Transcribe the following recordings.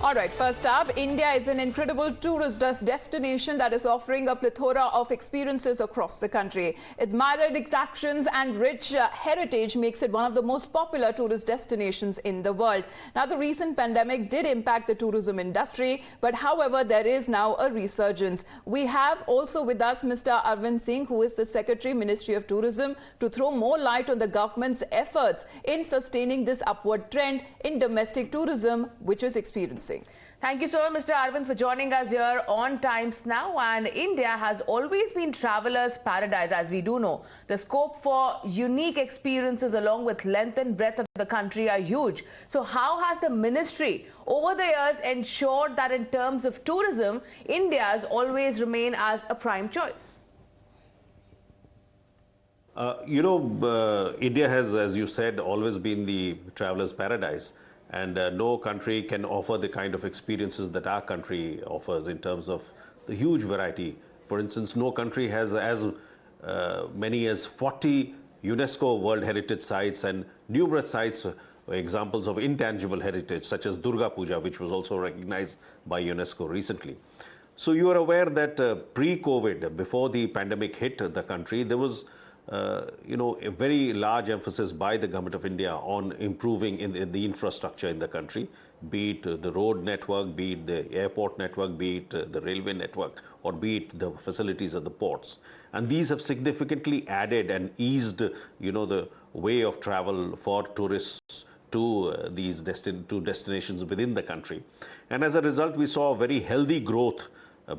All right, first up, India is an incredible tourist destination that is offering a plethora of experiences across the country. Its myriad attractions and rich heritage makes it one of the most popular tourist destinations in the world. Now, the recent pandemic did impact the tourism industry, but however, there is now a resurgence. We have also with us Mr. Arvind Singh, who is the Secretary, Ministry of Tourism, to throw more light on the government's efforts in sustaining this upward trend in domestic tourism, which is experiencing. Thank you so much, Mr. Arvind, for joining us here on Times Now. And India has always been travelers' paradise, as we do know. The scope for unique experiences along with length and breadth of the country are huge. So how has the ministry over the years ensured that in terms of tourism, India's always remain as a prime choice? India has, as you said, always been the traveler's paradise. And no country can offer the kind of experiences that our country offers in terms of the huge variety. For instance, no country has as many as 40 UNESCO World Heritage Sites and numerous sites, examples of intangible heritage, such as Durga Puja, which was also recognized by UNESCO recently. So you are aware that pre-COVID, before the pandemic hit the country, there was a very large emphasis by the government of India on improving in the infrastructure in the country, be it the road network, be it the airport network, be it the railway network, or be it the facilities at the ports. And these have significantly added and eased, the way of travel for tourists to these destinations within the country. And as a result, we saw a very healthy growth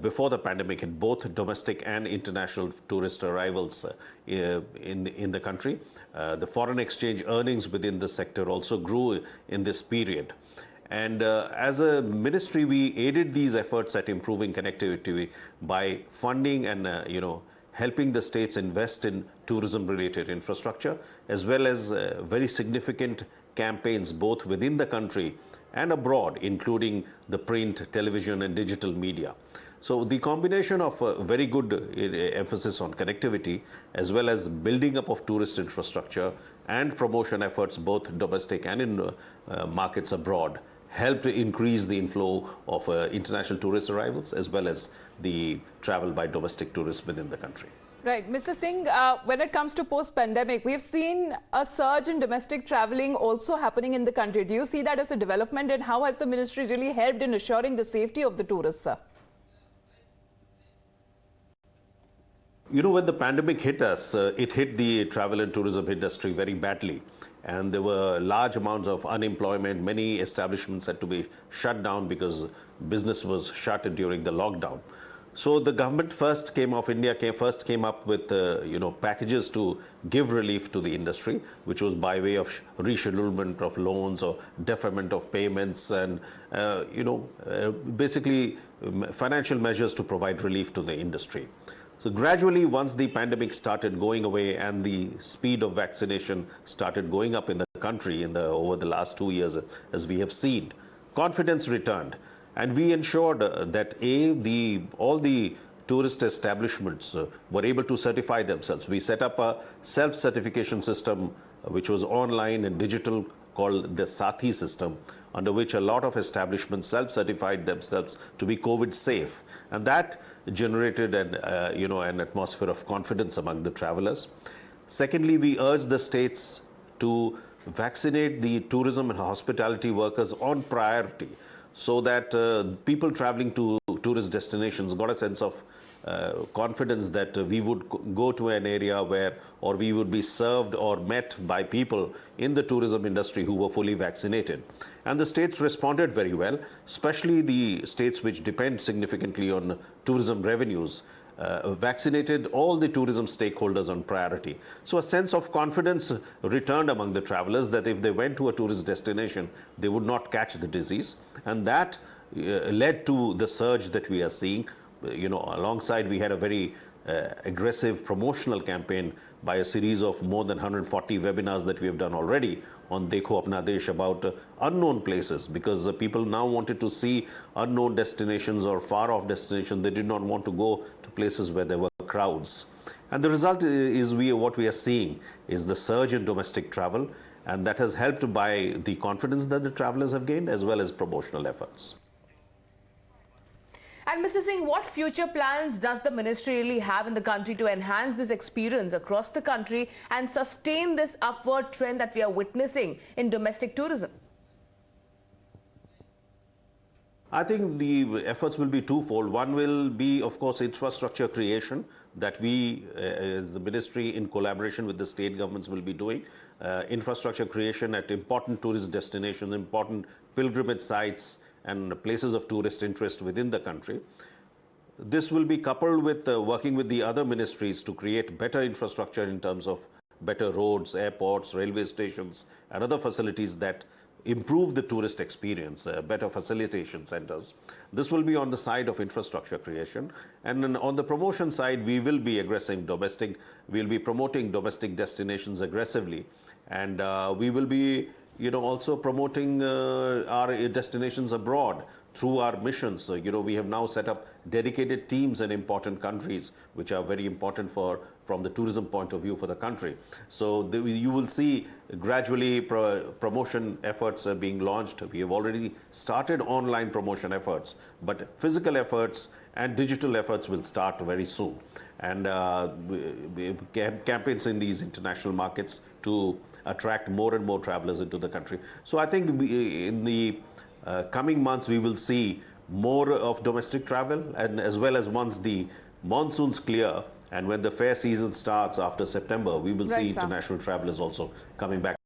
before the pandemic in both domestic and international tourist arrivals in the country. The foreign exchange earnings within the sector also grew in this period. And as a ministry, we aided these efforts at improving connectivity by funding and, helping the states invest in tourism-related infrastructure, as well as very significant campaigns both within the country and abroad, including the print, television and digital media. So the combination of a very good emphasis on connectivity as well as building up of tourist infrastructure and promotion efforts both domestic and in markets abroad helped increase the inflow of international tourist arrivals as well as the travel by domestic tourists within the country. Right. Mr. Singh, when it comes to post-pandemic, we've seen a surge in domestic travelling also happening in the country. Do you see that as a development, and how has the ministry really helped in assuring the safety of the tourists, sir? When the pandemic hit us, it hit the travel and tourism industry very badly. And there were large amounts of unemployment. Many establishments had to be shut down because business was shut during the lockdown. So the government first came up with packages to give relief to the industry, which was by way of reschedulement of loans or deferment of payments and basically financial measures to provide relief to the industry. So gradually, once the pandemic started going away and the speed of vaccination started going up in the country over the last 2 years, as we have seen, confidence returned. And we ensured that all the tourist establishments were able to certify themselves. We set up a self-certification system which was online and digital called the Sathi system, under which a lot of establishments self-certified themselves to be COVID safe. And that generated an atmosphere of confidence among the travelers. Secondly, we urged the states to vaccinate the tourism and hospitality workers on priority, so that people traveling to tourist destinations got a sense of confidence that we would go to an area or we would be served or met by people in the tourism industry who were fully vaccinated. And the states responded very well, especially the states which depend significantly on tourism revenues. Vaccinated all the tourism stakeholders on priority. So a sense of confidence returned among the travelers that if they went to a tourist destination, they would not catch the disease. And that led to the surge that we are seeing. Alongside, we had a very aggressive promotional campaign by a series of more than 140 webinars that we have done already on Dekho Apna Desh about unknown places, because people now wanted to see unknown destinations or far off destinations. They did not want to go to places where there were crowds. And the result is what we are seeing is the surge in domestic travel, and that has helped by the confidence that the travelers have gained as well as promotional efforts. And Mr. Singh, what future plans does the ministry really have in the country to enhance this experience across the country and sustain this upward trend that we are witnessing in domestic tourism? I think the efforts will be twofold. One will be, of course, infrastructure creation that we, as the ministry, in collaboration with the state governments, will be doing. Infrastructure creation at important tourist destinations, important pilgrimage sites and places of tourist interest within the country. This will be coupled with working with the other ministries to create better infrastructure in terms of better roads, airports, railway stations and other facilities that improve the tourist experience, better facilitation centers. This will be on the side of infrastructure creation. And then on the promotion side, we will be we'll be promoting domestic destinations aggressively. And we will be, also promoting our destinations abroad through our missions. So, we have now set up dedicated teams in important countries, which are very important from the tourism point of view for the country. So you will see gradually promotion efforts being launched. We have already started online promotion efforts, but physical efforts and digital efforts will start very soon. And campaigns in these international markets to attract more and more travelers into the country. So I think in the coming months we will see more of domestic travel, and as well as once the monsoons clear and when the fair season starts after September, we will see international travelers also coming back.